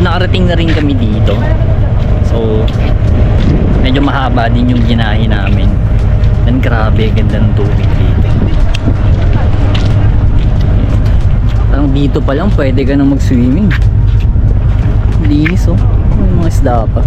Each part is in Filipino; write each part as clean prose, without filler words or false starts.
nakarating na rin kami dito. So medyo mahaba din yung ginahe namin. Dan grabe, ganda ng tubig dito. Parang dito pa lang pwede ka nang mag-swimming. Linis oh. May mga isda pa.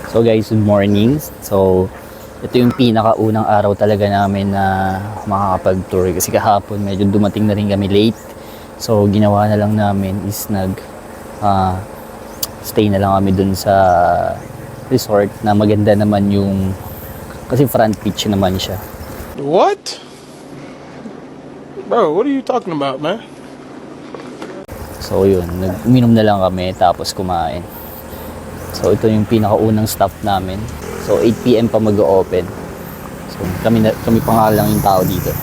So guys, good morning. So ito yung pinakaunang araw talaga namin na makakapag-tour kasi kahapon medyo dumating na rin kami late. So ginawa na lang namin is stay na lang kami dun sa resort na maganda naman yung kasi front beach naman siya. What? Bro, what are you talking about, man? So yun, uminom na lang kami tapos kumain. So ito yung pinakaunang stop namin. So 8 PM pa mag-o-open. So kami pa nga lang yung tao dito.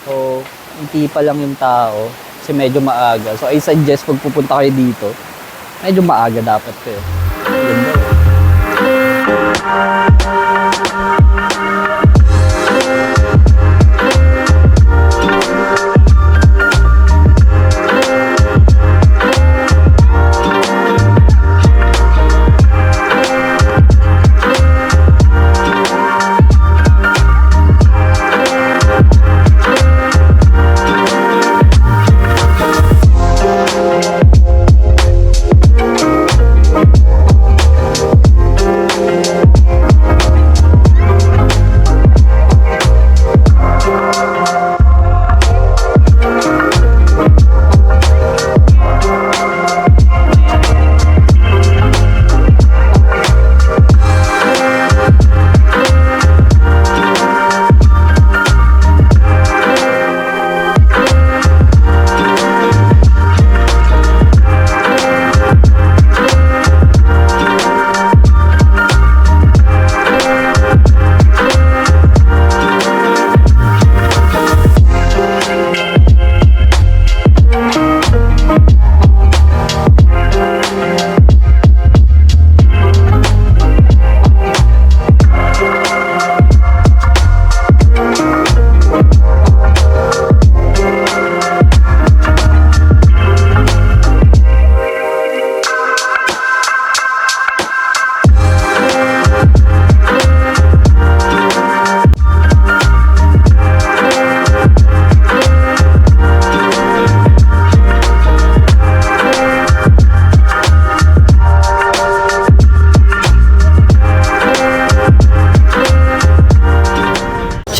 So hindi pa lang yung tao kasi medyo maaga. So I suggest pag pupunta kayo dito, medyo maaga dapat kayo. Ganda.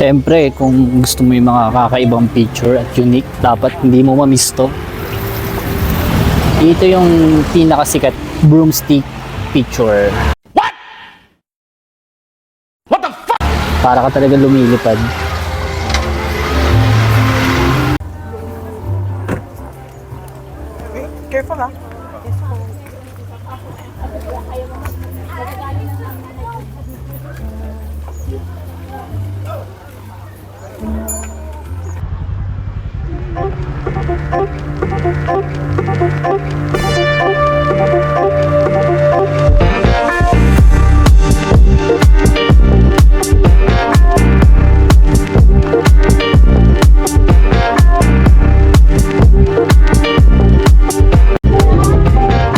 Siyempre, kung gusto mo yung mga kakaibang picture at unique, dapat hindi mo mamiss to. Ito yung pinakasikat broomstick picture. What? What the fuck? Para ka talaga lumilipad. Careful ah.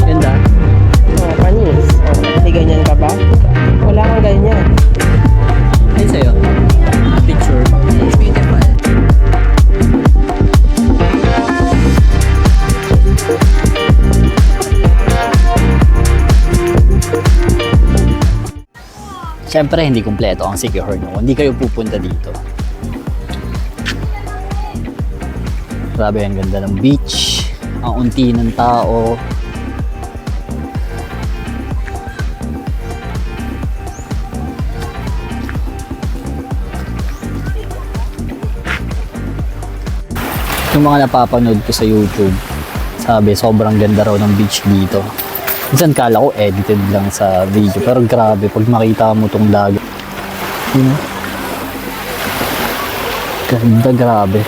Ganda. Oh, panis. Oh, may ganyan ka ba? Wala kang ganyan. Ay sa'yo. Picture. Beautiful. Siyempre, hindi kumpleto ang Siquijor kung hindi kayo pupunta dito. Grabe, ang ganda ng beach. Ang unti ng tao. Yung mga napapanood ko sa YouTube, sabi sobrang ganda raw ng beach dito. Minsan kala ko edited lang sa video, pero grabe pag makita mo tong dagat. Yun, ganda, grabe.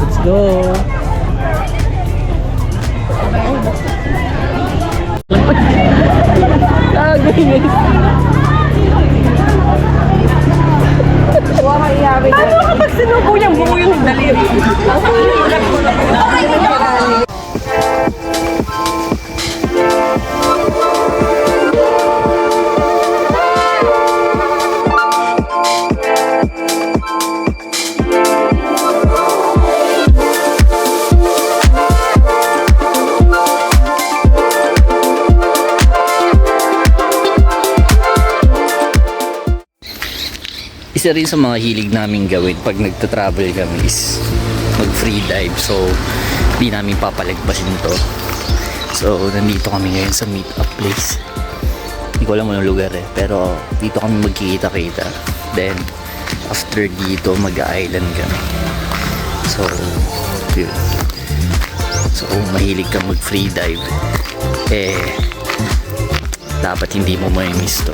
Let's go! Paano kapag sinubo niyang buo yung daliri? Isa rin sa mga hilig namin gawin pag nagta-travel kami is mag-free dive. So, di namin papalagpasin to. So, nandito kami ngayon sa meet-up place. Hindi ko alam anong lugar eh. Pero, dito kami magkikita-kita. Then, after dito, mag-island kami. So, yun. So kung mahilig kang mag free dive, dapat hindi mo may miss to.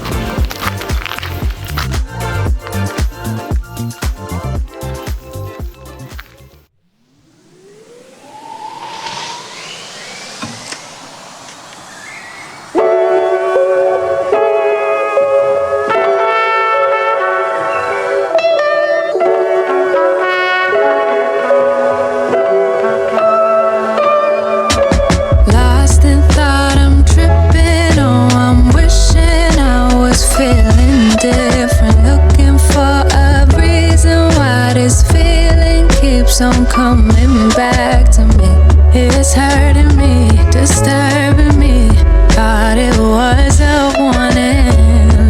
Lost in thought, I'm tripping. Oh, I'm wishing I was feeling different. Looking for a reason why this feeling keeps on coming back to me. It's hurting me, disturbing me. Thought it was a warning.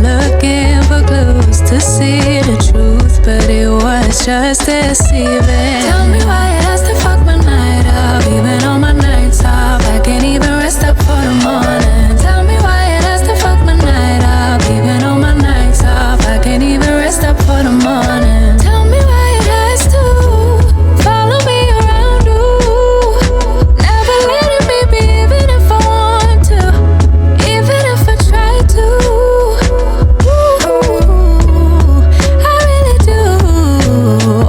Looking for clues to see the truth, but it was just deceiving. Tell me why it has to fuck my night up, even on my nights off. I can't even rest up for the morning. Tell me why it has to fuck my night up, even on my nights off. I can't even rest up for the morning. Tell me why it has to follow me around, ooh. Never letting me be, even if I want to, even if I try to. Ooh, I really do.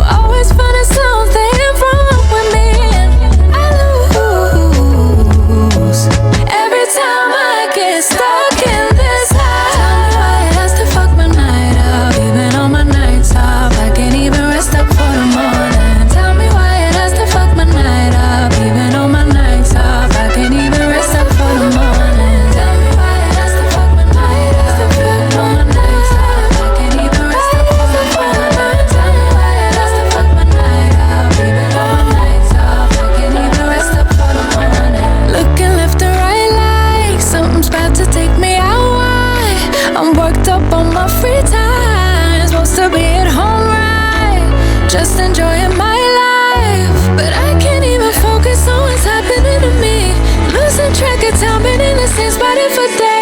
Always finding something wrong with me, and I lose every time I get stuck in this house. Tell me why it has to fuck my night up, even on my nights off. I can't even rest up for the morning. Tell me why it has to fuck my night up, even on my nights off. I can't even rest up for the morning. Tell me why it has to fuck my night up, even on my nights off. I can't even rest up for the morning. Tell me why it has to fuck my night up, even on my nights off. I can't even rest up for the morning. Looking left and right like something's about to take me out. Why? I'm worked up on my free time. Supposed to be at home, right? Just enjoying my life, but I can't even focus on what's happening to me. Losing track of time, been in the same spot for days.